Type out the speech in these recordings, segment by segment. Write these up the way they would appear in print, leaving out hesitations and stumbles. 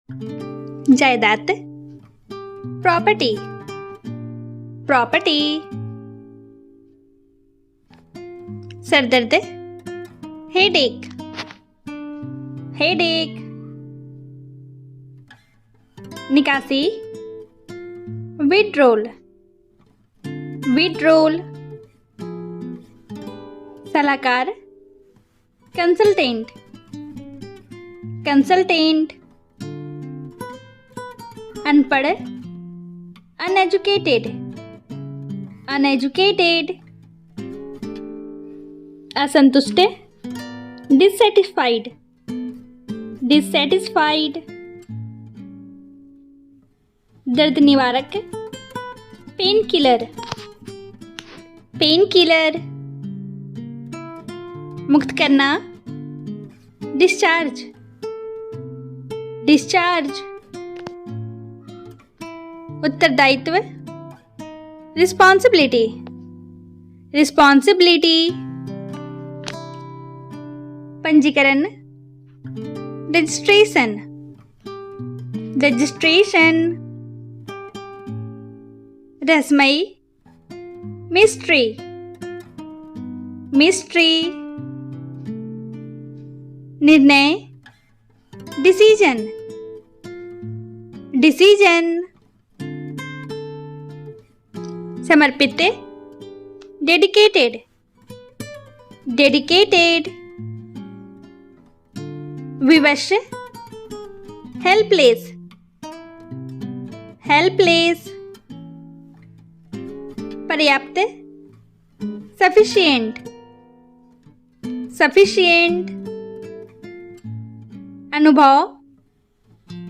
जायदाद, property, property. सरदर्द, headache, headache. निकासी, विड्रोल, विड्रोल। सलाहकार, कंसल्टेंट, कंसल्टेंट। अनपढ़, अनएजुकेटेड, अनएजुकेटेड। असंतुष्ट, डिससेटिस्फाइड, डिससेटिस्फाइड। दर्द निवारक, पेन किलर, पेन किलर। मुक्त करना, डिस्चार्ज, डिस्चार्ज। उत्तरदायित्व, रिस्पॉन्सिबिलिटी, रिस्पॉन्सिबिलिटी। पंजीकरण, रजिस्ट्रेशन, रजिस्ट्रेशन। रहस्यमयी, मिस्ट्री, मिस्ट्री। निर्णय, डिसीजन, डिसीजन। समर्पित, डेडिकेटेड, डेडिकेटेड। विवश, हेल्पलेस, हेल्पलेस। पर्याप्त, सफिशिएंट, सफिशिएंट। अनुभव,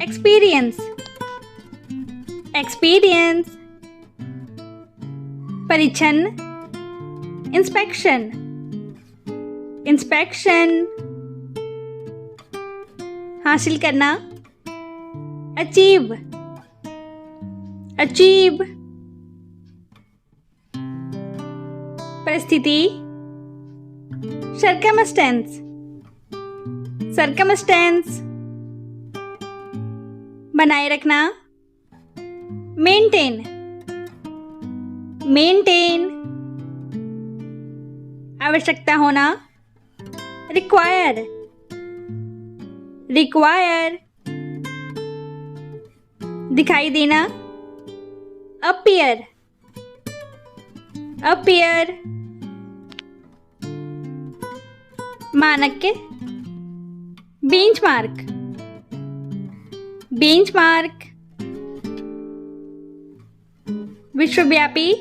एक्सपीरियंस, एक्सपीरियंस। परीक्षण, इंस्पेक्शन, इंस्पेक्शन। हासिल करना, अचीव, अचीव। परिस्थिति, सर्कमस्टेंस, सर्कमस्टेंस। बनाए रखना, मेंटेन, मेंटेन। आवश्यकता होना, रिक्वायर, रिक्वायर। दिखाई देना, अपीयर, अपीयर। मानक, बेंचमार्क, बेंचमार्क। विश्वव्यापी,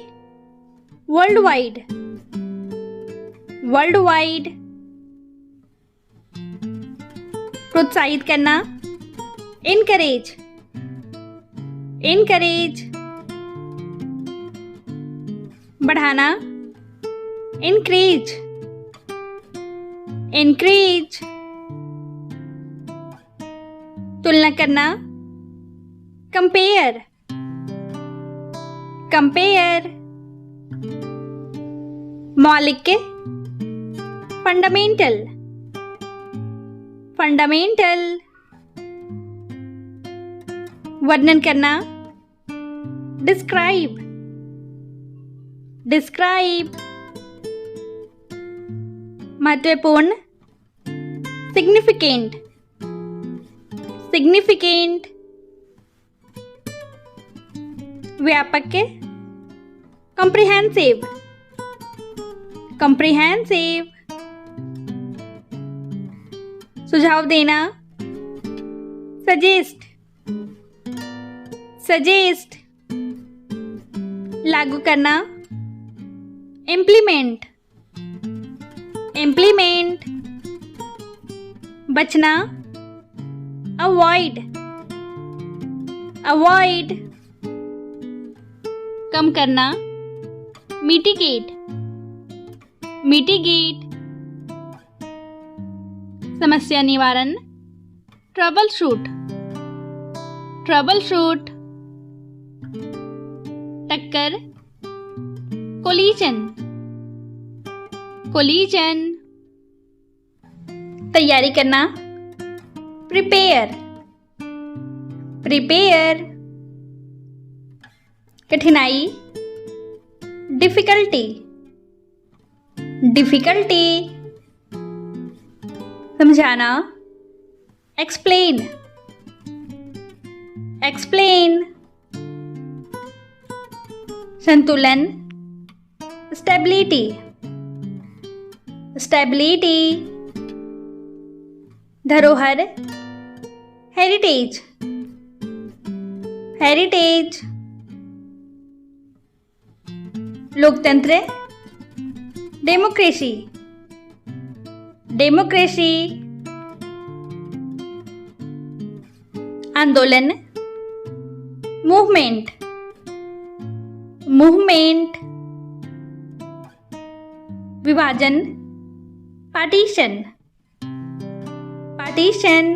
वर्ल्ड वाइड, वर्ल्ड वाइड। प्रोत्साहित करना, इनकरेज, इनकरेज। बढ़ाना, इंक्रीज, इंक्रीज। तुलना करना, कंपेयर, कंपेयर। मौलिक, फंडामेंटल, फंडामेंटल। वर्णन करना, डिस्क्राइब, डिस्क्राइब। महत्वपूर्ण, सिग्निफिकेंट, सिग्निफिकेंट। व्यापक, कॉम्प्रिहेंसिव, कॉम्प्रिहेंसिव। सुझाव देना, सजेस्ट, सजेस्ट। लागू करना, इम्प्लीमेंट, इम्प्लीमेंट। बचना, अवॉइड, अवॉइड। कम करना, मिटिगेट, मिटिगेट। समस्या निवारण, ट्रबल शूट, ट्रबल शूट। टक्कर, कोलिजन, कोलिजन। तैयारी करना, प्रिपेयर, प्रिपेयर, कठिनाई, डिफ़िकल्टी, डिफ़िकल्टी, समझाना, एक्सप्लेन, एक्सप्लेन, संतुलन, स्टेबिलिटी, स्टेबिलिटी, धरोहर, हेरिटेज, हेरिटेज, लोकतंत्र, डेमोक्रेसी, डेमोक्रेसी, आंदोलन, मूवमेंट, मूवमेंट, विभाजन, पार्टीशन, पार्टीशन,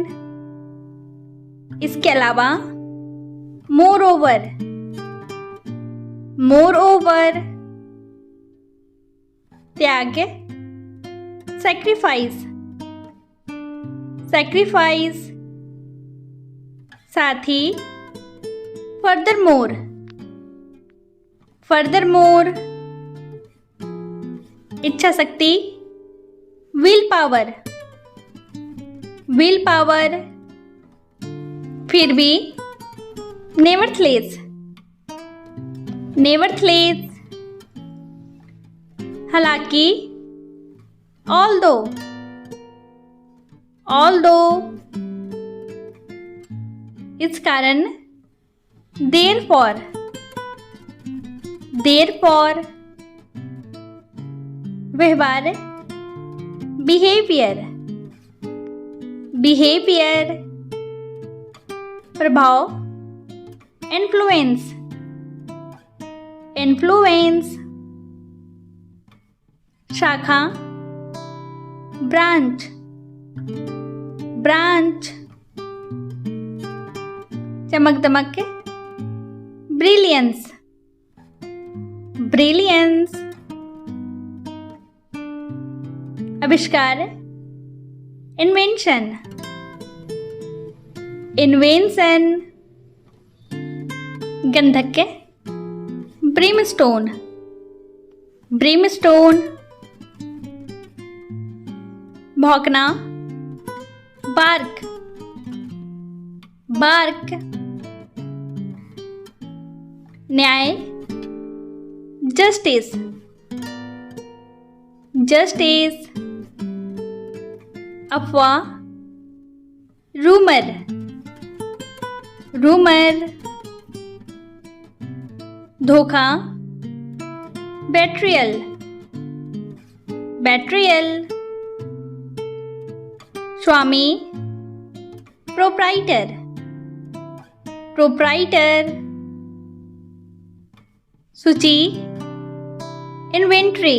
इसके अलावा मोर ओवर, मोर ओवर, त्याग, सैक्रिफाइस, सैक्रिफाइस, साथ ही फर्दर मोर, फर्दर मोर, इच्छा शक्ति, विल पावर, विल पावर, फिर भी, नेवरथलेस, नेवरथलेस, हालांकि, ऑल्दो, ऑल्दो, इस कारण, देयरफॉर, देयरफॉर, व्यवहार, बिहेवियर, बिहेवियर, प्रभाव, इन्फ्लुएंस, इन्फ्लुएंस, शाखा, ब्रांच, ब्रांच, चमक दमक, ब्रिलियंस, ब्रिलियंस, आविष्कार, इन्वेंशन, इन्वेंशन, गंधक, ब्रिमस्टोन, ब्रिमस्टोन, भौंकना, बार्क, बार्क, न्याय, जस्टिस, जस्टिस, अफवाह, रूमर, रूमर, धोखा, बेट्रियल, बेट्रियल, स्वामी, प्रोप्राइटर, प्रोप्राइटर, सूची, इन्वेंट्री,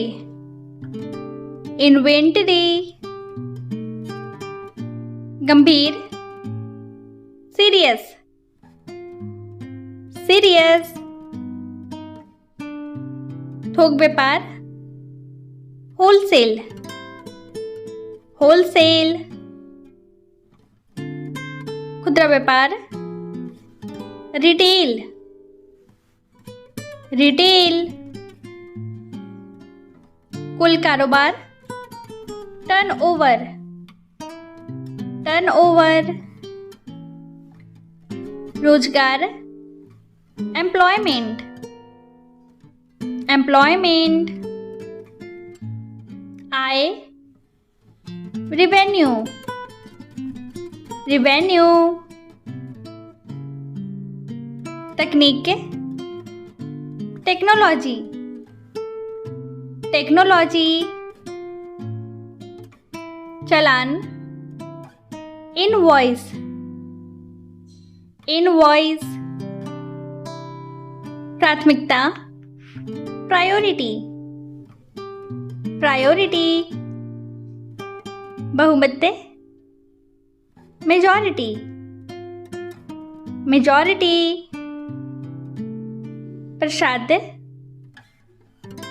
इन्वेंटरी, गंभीर, सीरियस, सीरियस, थोक व्यापार, होलसेल, होलसेल, खुदरा व्यापार, रिटेल, रिटेल, कुल कारोबार, टर्नओवर, टर्नओवर, रोजगार, एम्प्लॉयमेंट, एम्प्लॉयमेंट, आय, रिवेन्यू, रिवेन्यू, तकनीक, टेक्नोलॉजी, टेक्नोलॉजी, चालान, इनवॉइस, इनवॉइस, प्राथमिकता, प्रायोरिटी, प्रायोरिटी, बहुमत, मेजॉरिटी, मेजॉरिटी, प्रसाद,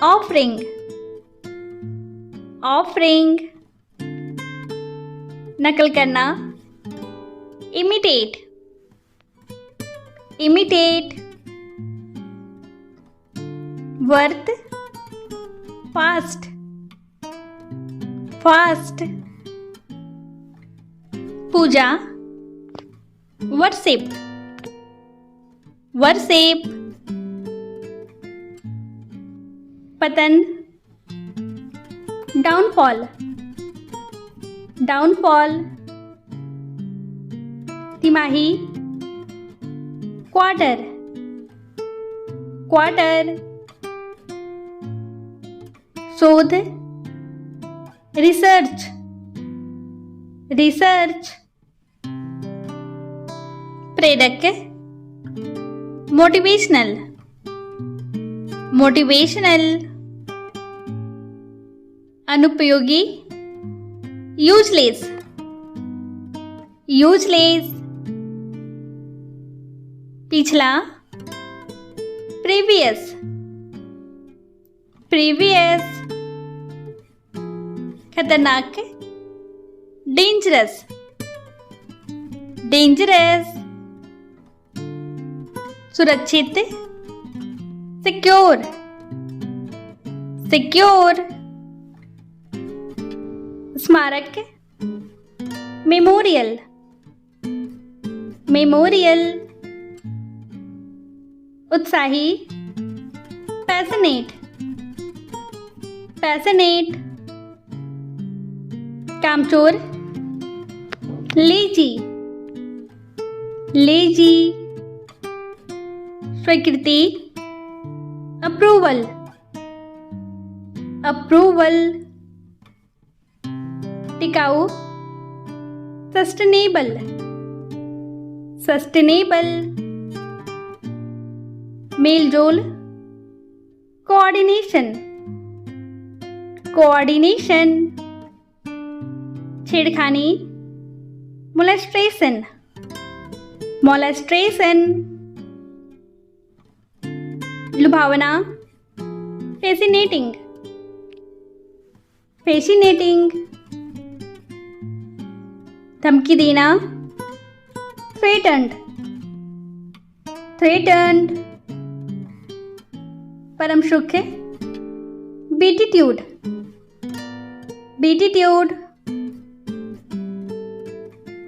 ऑफरिंग, ऑफरिंग, नकल करना, imitate, imitate, worth, fast, fast, पूजा, worship, worship, पतन, downfall, downfall, तिमाही, quarter, quarter, शोध, research, research, प्रेरक, motivational, motivational, अनुपयोगी, useless, useless, पिछला, previous, previous, खतरनाक, dangerous, dangerous, सुरक्षित, secure, secure, स्मारक, मेमोरियल, मेमोरियल, उत्साही, पैशनेट, पैशनेट, कामचोर, लेजी, लेजी, स्वीकृति, अप्रूवल, अप्रूवल, टिकाऊ, सस्टेनेबल, सस्टेनेबल, मेलजोल, कोऑर्डिनेशन, कोऑर्डिनेशन, छेड़खानी, मोलेस्ट्रेशन, मोलेस्ट्रेशन, लुभावना, फैसिनेटिंग, फैसिनेटिंग, धमकी देना, थ्रेटन्ड, थ्रेटन्ड, परम सुख, बीटीट्यूड, बीटीट्यूड,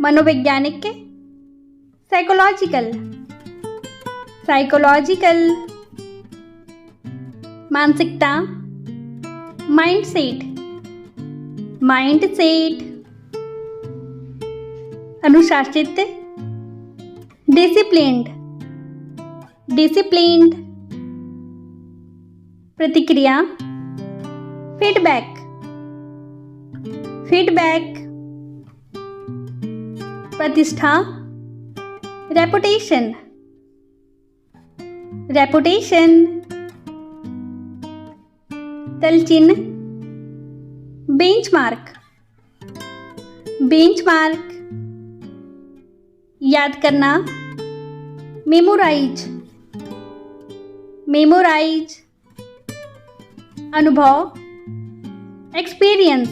मनोवैज्ञानिक, साइकोलॉजिकल, साइकोलॉजिकल, मानसिकता, माइंडसेट, माइंडसेट, अनुशासित, डिसिप्लिन्ड, डिसिप्लिन्ड, प्रतिक्रिया, फीडबैक, फीडबैक, प्रतिष्ठा, रेपुटेशन, रेपुटेशन, तलचिन्ह, बेंचमार्क, बेंचमार्क, याद करना, मेमोराइज, मेमोराइज, अनुभव, एक्सपीरियंस,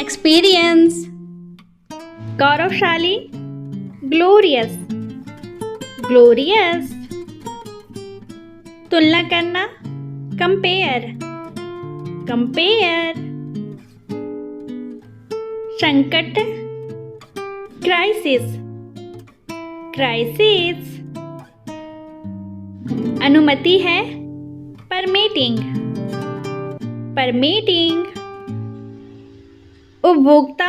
एक्सपीरियंस, गौरवशाली, ग्लोरियस, ग्लोरियस, तुलना करना, कंपेयर, कंपेयर, संकट, क्राइसिस, क्राइसिस, अनुमति है, परमिटिंग, परमिटिंग, उपभोक्ता,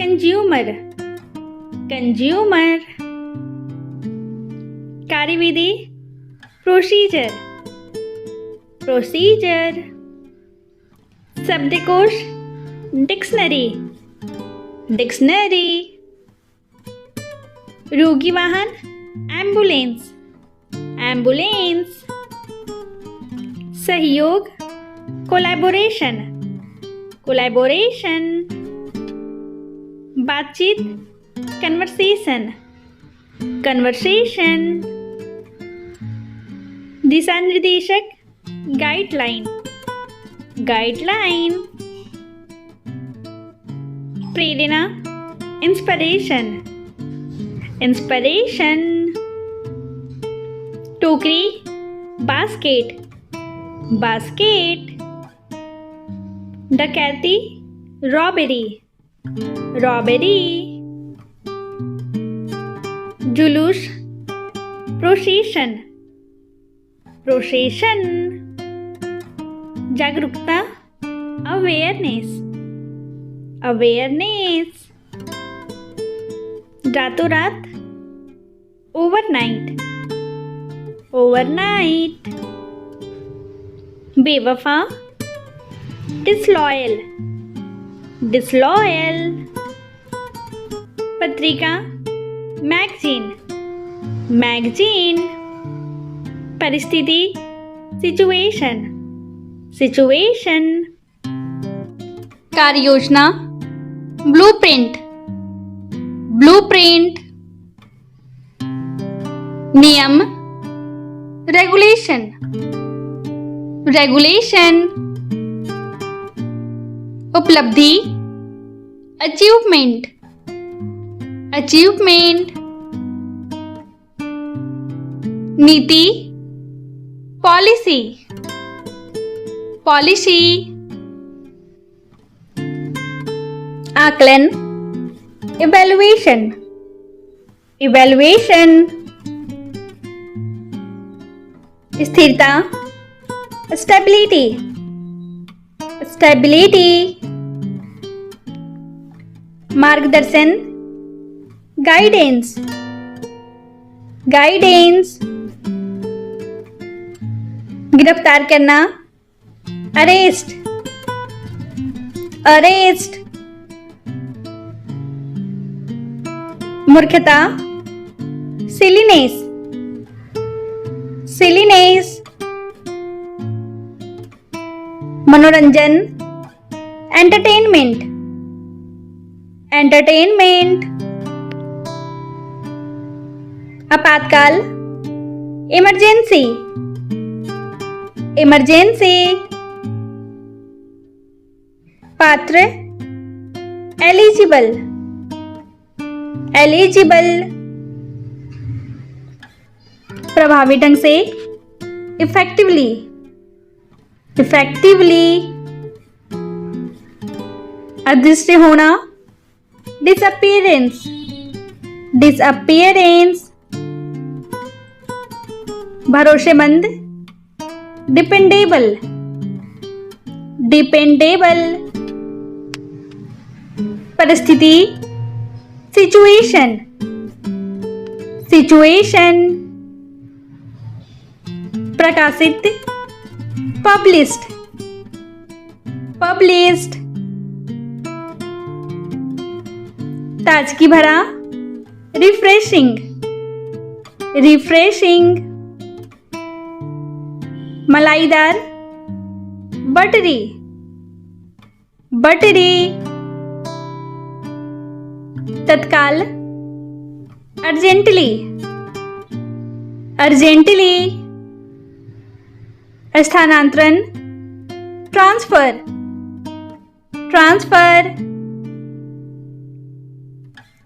कंज्यूमर, कंज्यूमर, कार्यविधि, प्रोसीजर, प्रोसीजर, शब्दकोश, डिक्शनरी, डिक्शनरी, रोगी वाहन, एम्बुलेंस, एम्बुलेंस, सहयोग, कोलैबोरेशन, कोलैबोरेशन, बातचीत, कन्वर्सेशन, कन्वर्सेशन, दिशा निर्देशक, गाइडलाइन, गाइडलाइन, प्रेरणा, इंस्पिरेशन, इंस्पिरेशन, टोकरी, बास्केट, बास्केट। डकैती, रॉबेरी, रॉबेरी। जुलूस, प्रोसेशन, प्रोसेशन। जागरूकता, अवेयरनेस, अवेयरनेस। रातों रात, ओवरनाइट, ओवरनाइट। बेवफा, डिसलॉयल, डिसलॉयल। पत्रिका, मैगजीन, मैगजीन। परिस्थिति, सिचुएशन, सिचुएशन। कार्य योजना, ब्लूप्रिंट, ब्लूप्रिंट। नियम, रेगुलेशन, रेगुलेशन। उपलब्धि, अचीवमेंट, अचीवमेंट। नीति, पॉलिसी, पॉलिसी। आकलन, इवैल्यूएशन, इवैल्यूएशन। स्थिरता, स्टेबिलिटी, स्टेबिलिटी। मार्गदर्शन, गाइडेंस, गाइडेंस। गिरफ्तार करना, अरेस्ट, अरेस्ट। मूर्खता, सिलीनेस, सिलीनेस। मनोरंजन, एंटरटेनमेंट, एंटरटेनमेंट। आपातकाल, इमरजेंसी, इमरजेंसी। पात्र, एलिजिबल, एलिजिबल। प्रभावी ढंग से, इफेक्टिवली, इफेक्टिवली। अदृश्य होना, डिसअपीयरेंस, डिसअपीयरेंस। भरोसेमंद, डिपेंडेबल, डिपेंडेबल। परिस्थिति, सिचुएशन, सिचुएशन। प्रकाशित, पब्लिश्ड, पब्लिश्ड। ताजगी भरा, रिफ्रेशिंग, रिफ्रेशिंग। मलाईदार, बटरी, बटरी। तत्काल, अर्जेंटली, अर्जेंटली। स्थानांतरण, ट्रांसफर, ट्रांसफर।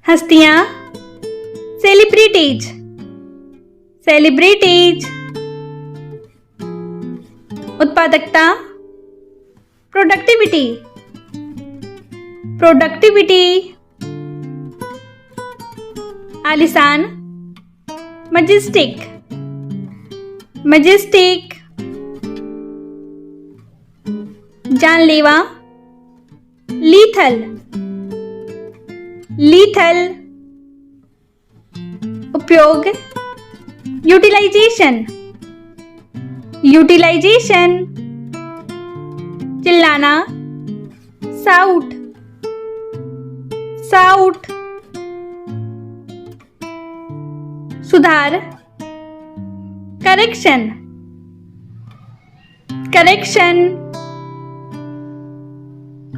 हस्तियां, सेलिब्रिटीज, सेलिब्रिटीज। उत्पादकता, प्रोडक्टिविटी, प्रोडक्टिविटी। आलिशान, मजेस्टिक, मजेस्टिक। जानलेवा, लीथल, लीथल। उपयोग, यूटिलाइजेशन, यूटिलाइजेशन। चिल्लाना, साउट, साउट। सुधार, करेक्शन, करेक्शन।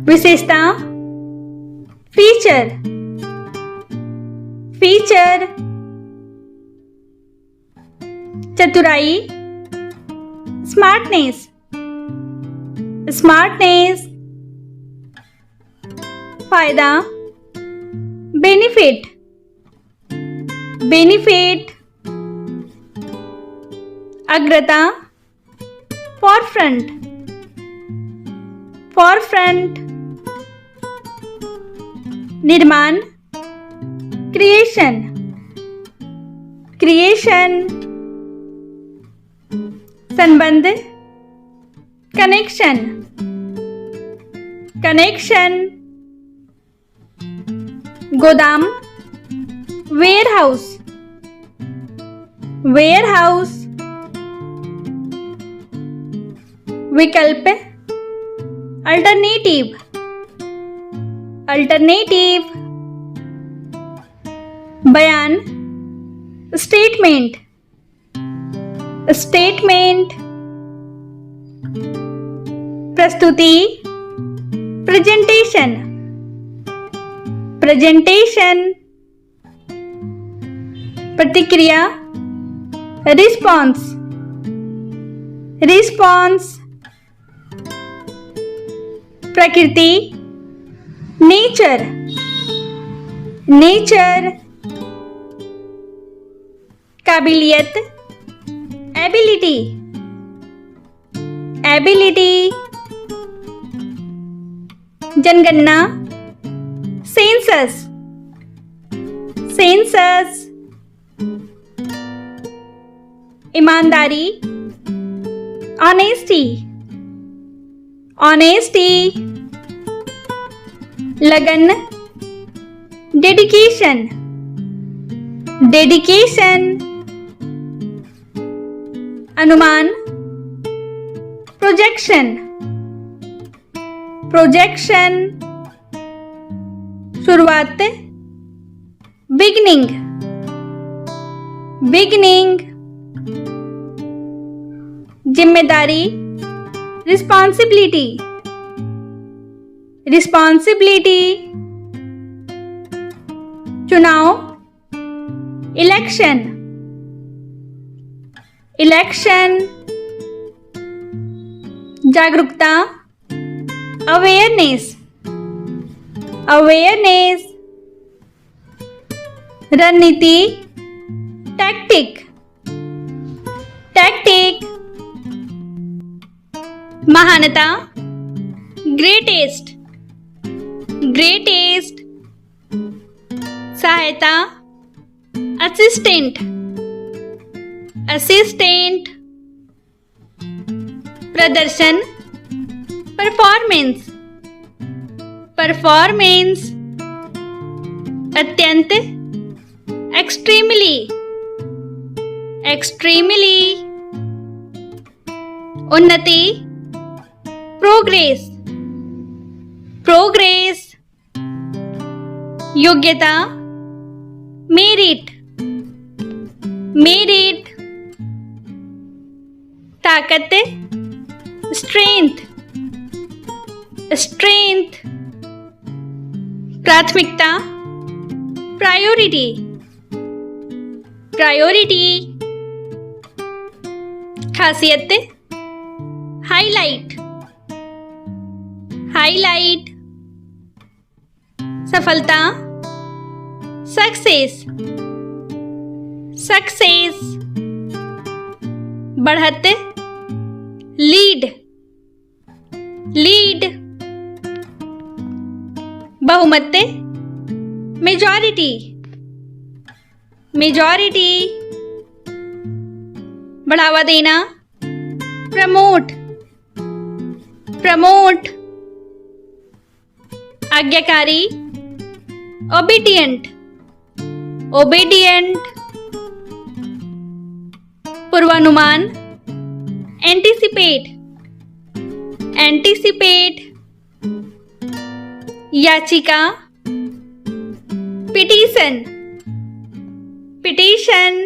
विशेषता, फीचर, फीचर। चतुराई, स्मार्टनेस, स्मार्टनेस। फायदा, बेनिफिट, बेनिफिट। अग्रता, forefront, forefront, निर्माण, creation, creation, संबंध, connection, connection, गोदाम, warehouse, warehouse, विकल्प, अल्टरनेटिव, अल्टरनेटिव, बयान, स्टेटमेंट, स्टेटमेंट, प्रस्तुति, प्रेजेंटेशन, प्रेजेंटेशन, प्रतिक्रिया, रिस्पॉन्स, रिस्पॉन्स, प्रकृति, नेचर, नेचर, काबिलियत, एबिलिटी, एबिलिटी, जनगणना, सेंसस, सेंसस, ईमानदारी, ऑनेस्टी, ऑनेस्टी, लगन, डेडिकेशन, डेडिकेशन, अनुमान, प्रोजेक्शन, प्रोजेक्शन, शुरुआत, बिगनिंग, बिगनिंग, जिम्मेदारी, रिस्पॉन्सिबिलिटी, रिस्पॉन्सिबिलिटी, चुनाव, इलेक्शन, इलेक्शन, जागरूकता, अवेयरनेस, अवेयरनेस, रणनीति, टैक्टिक, टैक्टिक, महानता, ग्रेटेस्ट, ग्रेटेस्ट, सहायता, असिस्टेंट, असिस्टेंट, प्रदर्शन, परफॉर्मेंस, परफॉर्मेंस, अत्यंत, एक्सट्रीमली, एक्सट्रीमली, उन्नति, प्रोग्रेस, प्रोग्रेस, योग्यता, मेरिट, मेरिट, ताकत, स्ट्रेंथ, स्ट्रेंथ, प्राथमिकता, प्रायोरिटी, प्रायोरिटी, खासियत, हाईलाइट, हाईलाइट, सफलता, सक्सेस, सक्सेस, बढ़त, लीड, लीड, बहुमत, मेजॉरिटी, मेजॉरिटी, बढ़ावा देना, प्रमोट, प्रमोट, आज्ञाकारी, ओबीडियंट, ओबीडियंट, पूर्वानुमान, एंटीसिपेट, एंटीसिपेट, याचिका, पिटीशन, पिटीशन,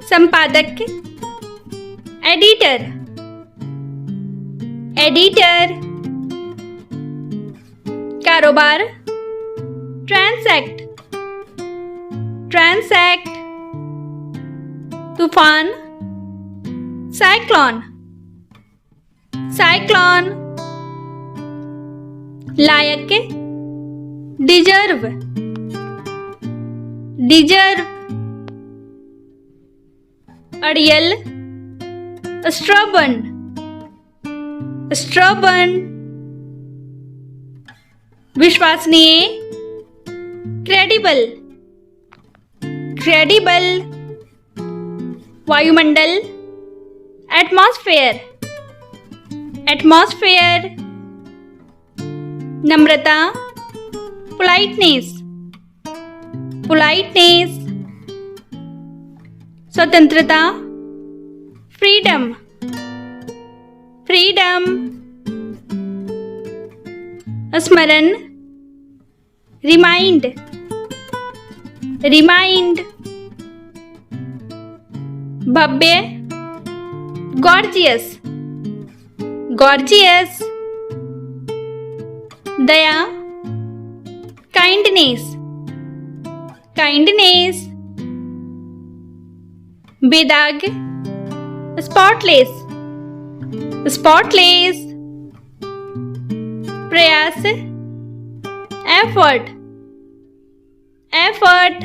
संपादक, एडिटर, एडिटर, कारोबार, ट्रांसैक्ट, ट्रांसैक्ट, तूफान, साइक्लोन, साइक्लोन, लायक, डिजर्व, डिजर्व, अड़ियल, स्ट्रबन, स्ट्रबन। विश्वसनीय, क्रेडिबल, क्रेडिबल। वायुमंडल, एटमॉस्फेयर, एटमॉस्फेयर। नम्रता, पोलाइटनेस, पोलाइटनेस। स्वतंत्रता, फ्रीडम, फ्रीडम। स्मरण, रिमाइंड, रिमाइंड। भव्य, गॉर्जियस, गॉर्जियस। दया, काइंडनेस, काइंडनेस। बेदाग, स्पॉटलेस, स्पॉटलेस। प्रयास, एफर्ट, एफर्ट।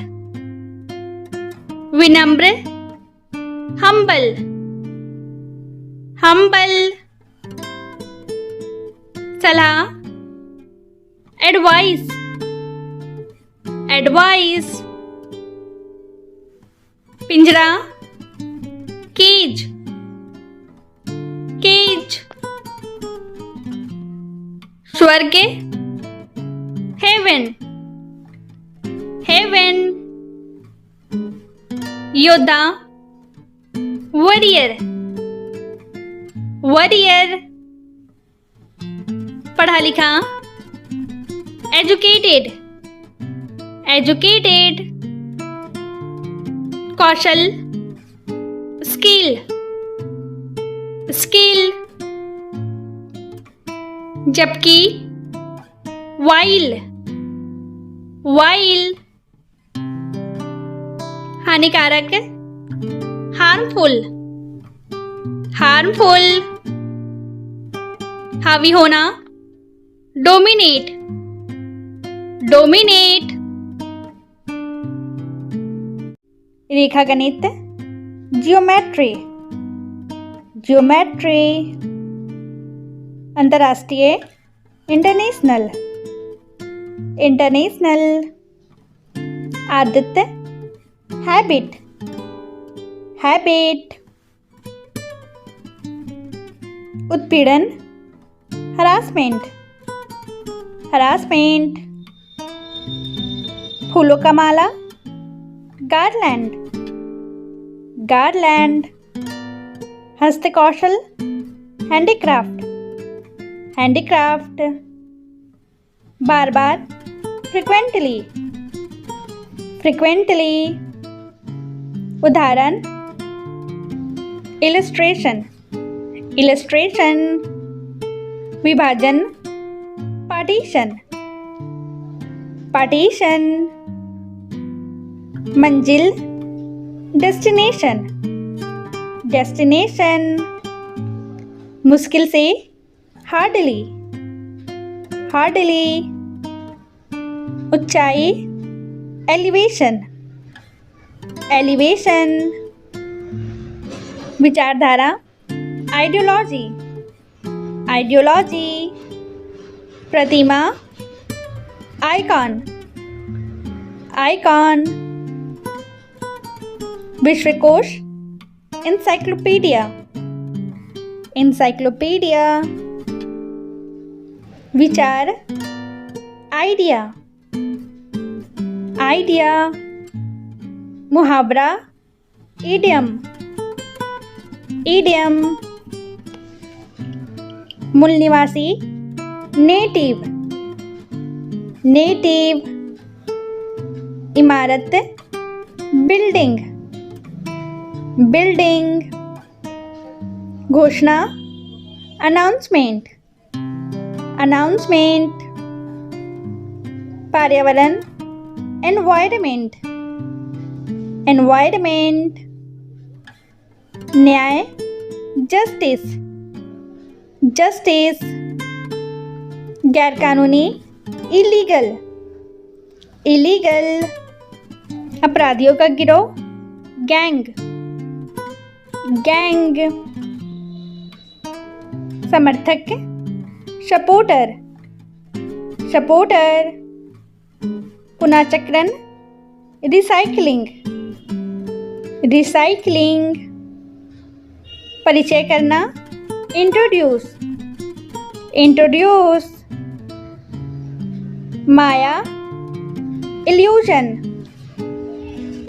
विनम्र, हम्बल, हम्बल। सलाह, एडवाइस, एडवाइस। पिंजरा, केज, केज। स्वर्ग, हेवन, हेवन। योद्धा, वॉरियर, वॉरियर। पढ़ा लिखा, एजुकेटेड, एजुकेटेड। कौशल, स्किल, स्किल। जबकि, वाइल, वाइल। हानिकारक, हार्मफुल, हार्मफुल। हावी होना, डोमिनेट, डोमिनेट। रेखा गणित, जियोमेट्री, जियोमेट्री। अंतर्राष्ट्रीय, इंटरनेशनल, इंटरनेशनल। आदत, हैबिट, हैबिट। उत्पीड़न, हरासमेंट, हरासमेंट। फूलों का माला, गार्लैंड, गार्लैंड। हस्तकौशल, हैंडीक्राफ्ट, हैंडीक्राफ्ट। बार बार, फ्रिक्वेंटली, फ्रिक्वेंटली। उदाहरण, इलस्ट्रेशन, इलस्ट्रेशन। विभाजन, पार्टीशन, पार्टीशन। मंजिल, डेस्टिनेशन, डेस्टिनेशन। मुश्किल से, हार्डली, हार्डली। ऊंचाई, एलिवेशन, एलिवेशन। विचारधारा, आइडियोलॉजी, आइडियोलॉजी। प्रतिमा, आइकॉन, आइकॉन। विश्वकोश, इंसाइक्लोपीडिया, इंसाइक्लोपीडिया। विचार, आइडिया, आइडिया। मुहावरा, इडियम, इडियम। मूल निवासी, नेटिव, नेटिव। इमारत, बिल्डिंग, बिल्डिंग। घोषणा, अनाउंसमेंट, अनाउंसमेंट। पर्यावरण, एनवायरमेंट, एनवायरमेंट। न्याय, जस्टिस, जस्टिस। गैरकानूनी, इलीगल, इलीगल। अपराधियों का गिरोह, गैंग, गैंग, समर्थक, सपोर्टर, सपोर्टर, पुनःचक्रण, रिसाइकलिंग, रिसाइकलिंग, परिचय करना, इंट्रोड्यूस, इंट्रोड्यूस, माया, इल्यूजन,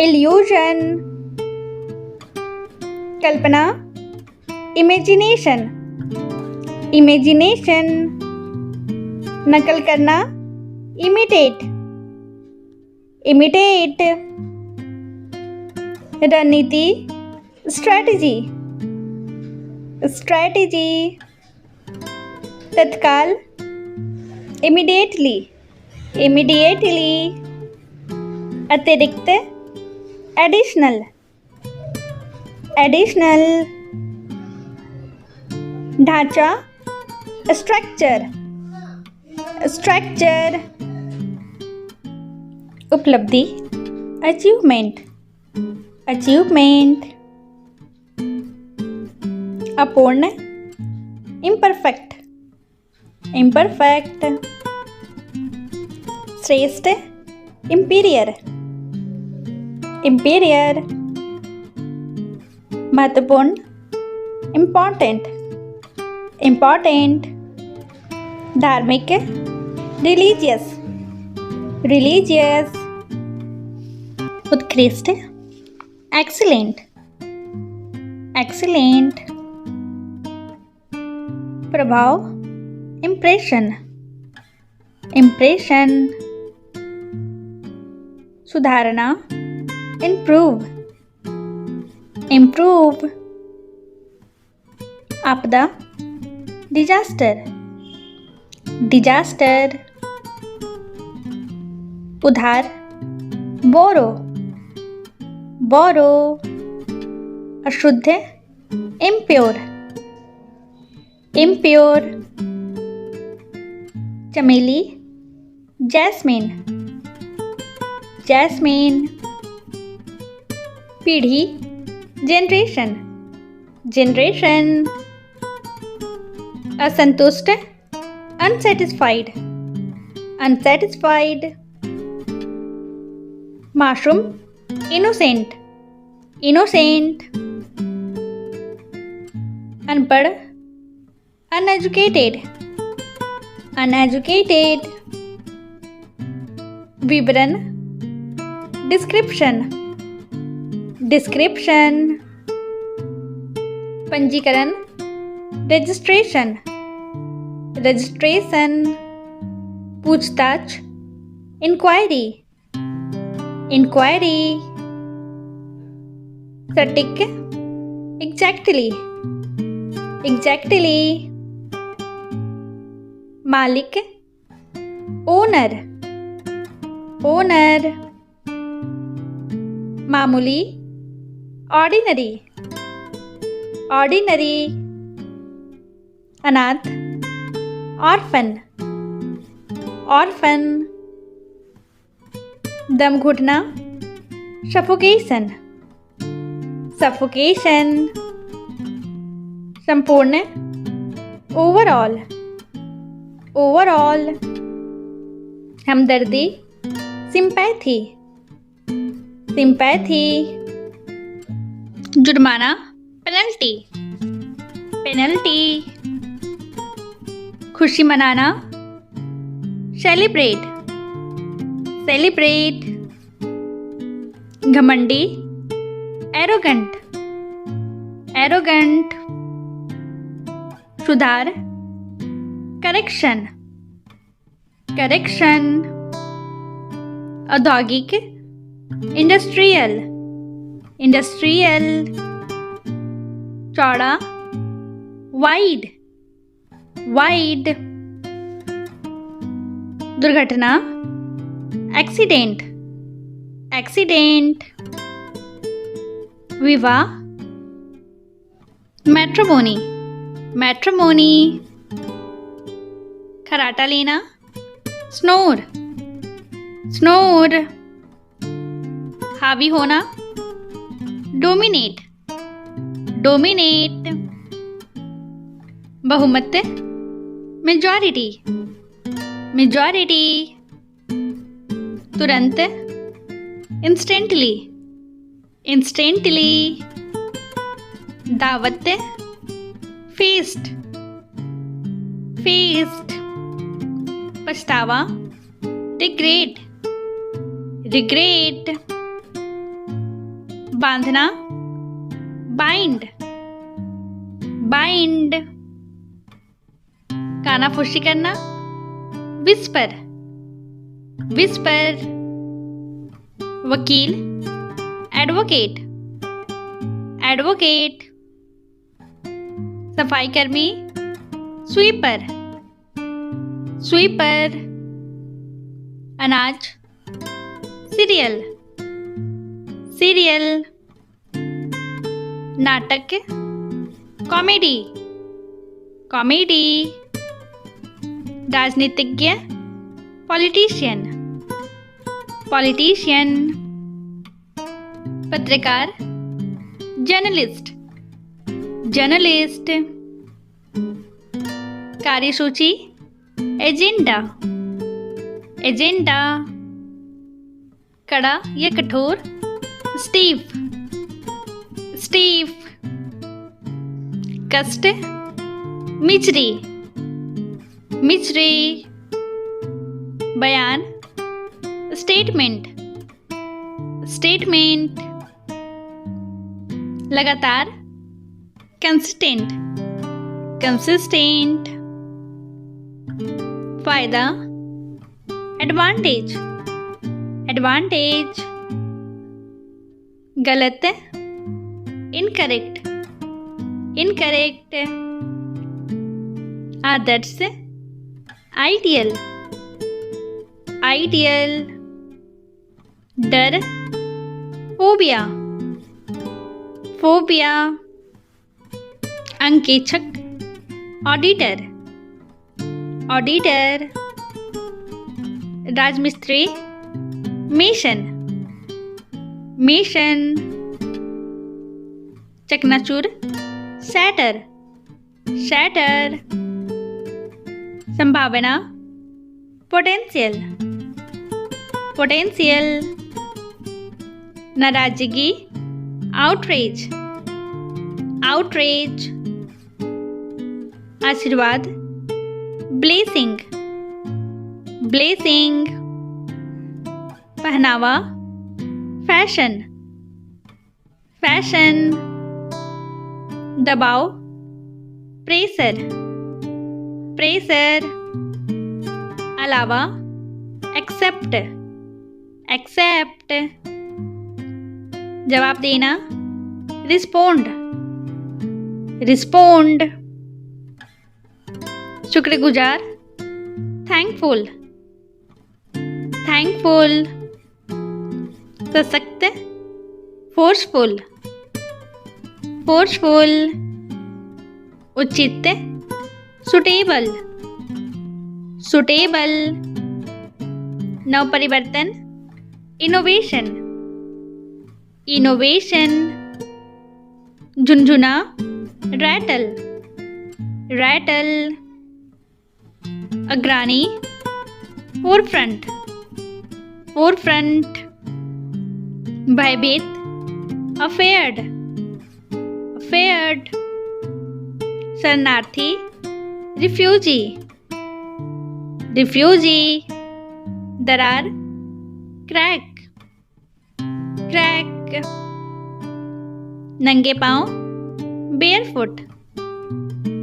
इल्यूजन, कल्पना, इमेजिनेशन, इमेजिनेशन, नकल करना, इमिटेट, इमिटेट, रणनीति, स्ट्रैटेजी, स्ट्रैटेजी, तत्काल, इमीडिएटली, इमीडिएटली, अतिरिक्त, एडिशनल, एडिशनल, ढांचा, स्ट्रक्चर, स्ट्रक्चर, उपलब्धि, अचीवमेंट, अचीवमेंट, अपूर्ण, इम्परफेक्ट, इम्परफेक्ट, श्रेष्ठ, इंपीरियर, इंपीरियर, महत्वपूर्ण, इम्पॉर्टेंट, इम्पॉर्टेंट, धार्मिक, रिलीजियस, रिलीजियस, उत्कृष्ट, एक्सीलेंट, एक्सीलेंट, प्रभाव, इम्प्रेशन, इम्प्रेशन, सुधारना, इम्प्रूव, इम्प्रूव, आपदा, डिजास्टर, डिजास्टर, उधार, बोरो, बोरो, अशुद्ध, इम्प्योर, इम्प्योर, चमेली, जैस्मिन, जैस्मिन, पीढ़ी, जनरेशन, जनरेशन, असंतुष्ट, अनसेटिस्फाइड, अनसेटिस्फाइड, मासूम, इनोसेंट, इनोसेंट, अनपढ़, अनएजुकेटेड, अनएजुकेटेड, विवरण, डिस्क्रिप्शन, डिस्क्रिप्शन, पंजीकरण, रजिस्ट्रेशन, रजिस्ट्रेशन, पूछताछ, इंक्वायरी, इंक्वायरी, सटीक, एग्जैक्टली, एग्जैक्टली, मालिक, ओनर, ओनर, मामूली, ऑर्डिनरी, ऑर्डिनरी, अनाथ, ऑर्फन, ऑर्फन, दम घुटना, सफोकेशन, सफोकेशन, संपूर्ण, ओवरऑल, ओवरऑल, हमदर्दी, सिंपैथी, सिंपैथी, जुर्माना, पेनल्टी, पेनल्टी, खुशी मनाना, सेलिब्रेट, सेलिब्रेट, घमंडी, एरोगेंट, एरोगेंट, सुधार, करेक्शन, करेक्शन, औद्योगिक, इंडस्ट्रियल, इंडस्ट्रियल, चौड़ा, वाइड, वाइड, दुर्घटना, एक्सीडेंट, एक्सीडेंट, विवाह, मैट्रिमोनी, मैट्रिमोनी, खराटा लेना, स्नोर, स्नोर, हावी होना, डोमिनेट, डोमिनेट, बहुमत, मेजॉरिटी, मेजॉरिटी, तुरंत, इंस्टेंटली, इंस्टेंटली, दावत, feast, feast, पछतावा, regret, regret, बांधना, bind, bind, कानाफूसी करना, whisper, whisper, वकील, advocate, advocate, सफाई कर्मी, स्वीपर, स्वीपर, अनाज, सीरियल, सीरियल, नाटक, कॉमेडी, कॉमेडी, राजनीतिज्ञ, पॉलिटिशियन, पॉलिटिशियन, पत्रकार, जर्नलिस्ट, जर्नलिस्ट, कार्यसूची, एजेंडा, एजेंडा, कड़ा या कठोर, स्टीफ, स्टीफ, कष्ट, मिचरी, मिचरी, बयान, स्टेटमेंट, स्टेटमेंट, लगातार, कंसिस्टेंट, कंसिस्टेंट, फायदा, एडवांटेज, एडवांटेज, गलत, इनकरेक्ट, इनकरेक्ट, आदर्श, आइडियल, आइडियल, डर, फोबिया, फोबिया, अंकेक्षक, ऑडिटर, ऑडिटर, राजमिस्त्री, मेशन, मेशन, चकनाचूर, सैटर, सैटर, संभावना, पोटेंशियल, पोटेंशियल, नाराजगी, आउटरेज, आउटरेज, आशीर्वाद, ब्लेसिंग, ब्लेसिंग, पहनावा, फैशन, फैशन, दबाव, प्रेशर, प्रेशर, अलावा, एक्सेप्ट, एक्सेप्ट, जवाब देना, रिस्पोंड, रिस्पोंड, शुक्रगुजार, थैंकफुल, थैंकफुल, सशक्त, फोर्सफुल, फोर्सफुल, उचित, सुटेबल, सुटेबल, नवपरिवर्तन, इनोवेशन, इनोवेशन, झुनझुना, रैटल, रैटल, अग्रणी, फोरफ्रंट, फोरफ्रंट, भयभीत, अफेयर्ड, अफेयर्ड, शरणार्थी, रिफ्यूजी, रिफ्यूजी, दरार, क्रैक, क्रैक, नंगे पांव, बेयरफुट,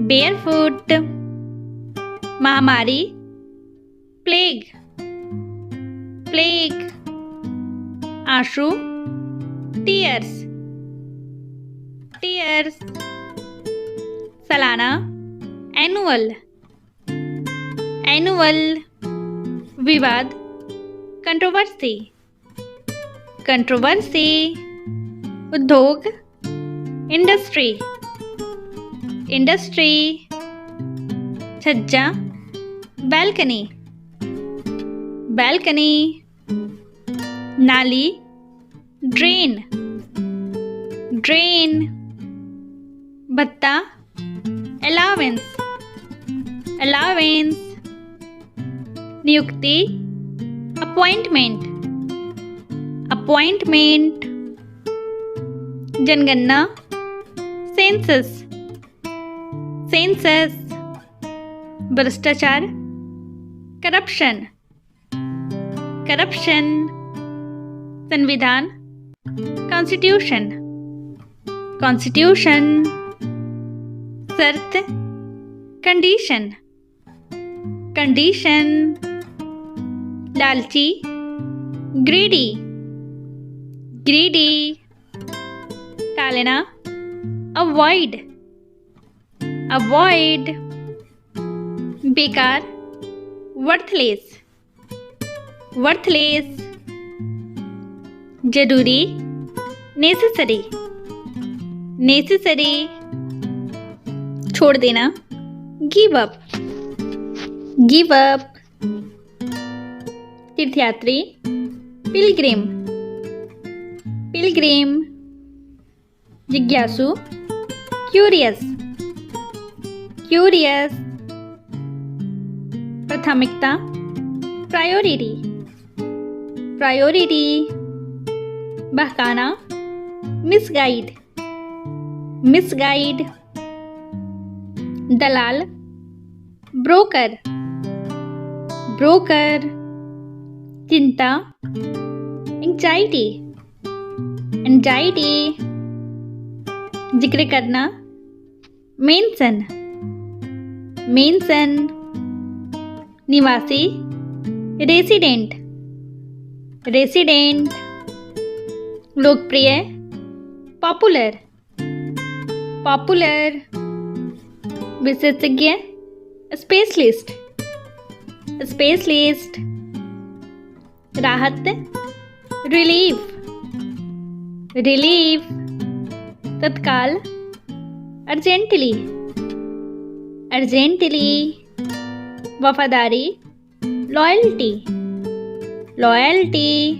बेयरफुट, महामारी, प्लेग, प्लेग, आंसू, टीयर्स, टीयर्स, सालाना, एनुअल, एनुअल, विवाद, कंट्रोवर्सी, कंट्रोवर्सी, उद्योग, इंडस्ट्री, इंडस्ट्री, छज्जा, बैल्कनी, बैल्कनी, नाली, ड्रेन, ड्रेन, भत्ता, अलावेंस, अलावेंस। नियुक्ति, अपॉइंटमेंट, अपॉइंटमेंट। जनगणना, सेंसस, सेंसस। भ्रष्टाचार, करप्शन, करप्शन। संविधान, कॉन्स्टिट्यूशन, कॉन्स्टिट्यूशन। शर्त, कंडीशन, कंडीशन। लालची, ग्रीडी, ग्रीडी। टालना, अवॉइड, अवॉइड। बेकार, वर्थलेस, वर्थलेस। जरूरी, नेसेसरी, नेसेसरी। छोड़ देना, गिव अप, गिव अप। तीर्थयात्री, पिलग्रिम, पिलग्रिम। जिज्ञासु, क्यूरियस, क्यूरियस। प्राथमिकता, प्रायोरिटी, प्रायोरिटी। बहकाना, मिसगाइड, मिसगाइड। दलाल, ब्रोकर, ब्रोकर। चिंता, एंजाइटी, एंजाइटी। जिक्र करना, मेंशन, मेंशन। निवासी, रेसिडेंट, रेसिडेंट। लोकप्रिय, पॉपुलर, पॉपुलर। विशेषज्ञ, स्पेशलिस्ट, स्पेशलिस्ट। राहत, रिलीफ, रिलीफ। तत्काल, अर्जेंटली, अर्जेंटली। वफादारी, लॉयल्टी, लॉयल्टी।